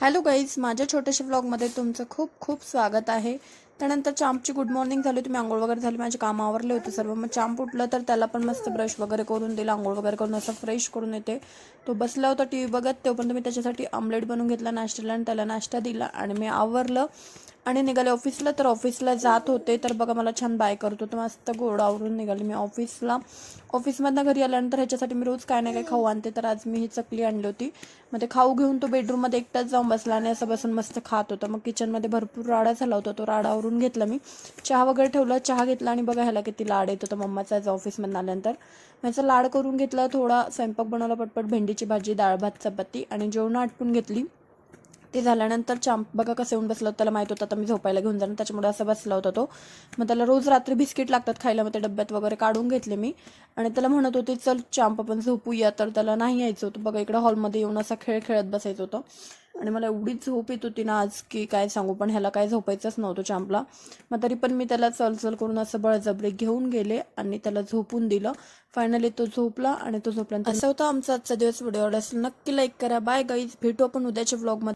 Hello guys, माझ्या छोट्याशा व्लॉगमध्ये तुमचं खूप खूप स्वागत आहे. त्यानंतर चांपची गुड मॉर्निंग झाली, तुम्ही आंघोळ वगैरे झाली, माझे काम आवरले होते सर्व. मग चांप उठलं तर त्याला पण मस्त ब्रश वगैरे करून दिला, आंघोळ वगैरे करून असं फ्रेश करून येते. तो बसला होता टी व्ही बघत, तोपर्यंत मी त्याच्यासाठी ऑमलेट बनवून घेतला नाश्त्याला आणि त्याला नाश्ता दिला आणि मी आवरलं आणि निघाले ऑफिसला. तर ऑफिसला जात होते तर बघा मला छान बाय करतो, तर मस्त गोड आवरून निघाली मी ऑफिसला. ऑफिसमधनं घरी आल्यानंतर ह्याच्यासाठी मी रोज काय ना काय खाऊ आणते, तर आज मी ही चकली आणली होती. मग ते खाऊ घेऊन तो बेडरूममध्ये एकटाच जाऊन बसला आणि असं बसून मस्त खात होता. मग किचनमध्ये भरपूर राडा झाला होता, तो राडा आवरून घेतला मी. चहा वगैरे ठेवला, चहा घेतला आणि बघा ह्याला किती लाड येत होता मम्माचा आज ऑफिसमधून आल्यानंतर. माझा लाड करून घेतला, थोडा स्वयंपाक बनवला पटपट, भेंडीची भाजी, डाळ भात, चपाती आणि जेवण आटपून घेतली. ते झाल्यानंतर चांप बघा कसं येऊन बसलं, त्याला माहित होतं आता मी झोपायला घेऊन जाणार, त्याच्यामुळे असं बसला होता तो. मग त्याला रोज रात्री बिस्किट लागतात खायला, मग ते डब्यात वगैरे काढून घेतले मी आणि त्याला म्हणत होते चल चांप आपण झोपूया, तर त्याला नाही यायचं होतं. बघा इकडं हॉलमध्ये येऊन असा खेळ खेळत बसायचं होतं आणि मला एवढी झोप येत होती ना आज की काय सांगू, पण ह्याला काय झोपायचंच नव्हतं चांपला. मग तरी पण मी त्याला चल करून असं बळजबरी घेऊन गेले आणि त्याला झोपून दिलं. फायनली तो झोपला आणि तो झोपल्यानंतर असं होतं आमचा आजचा दिवस. व्हिडिओ आवडला असेल नक्की लाईक करा. बाय गाईज, भेटू आपण उद्याच्या व्लॉगमध्ये.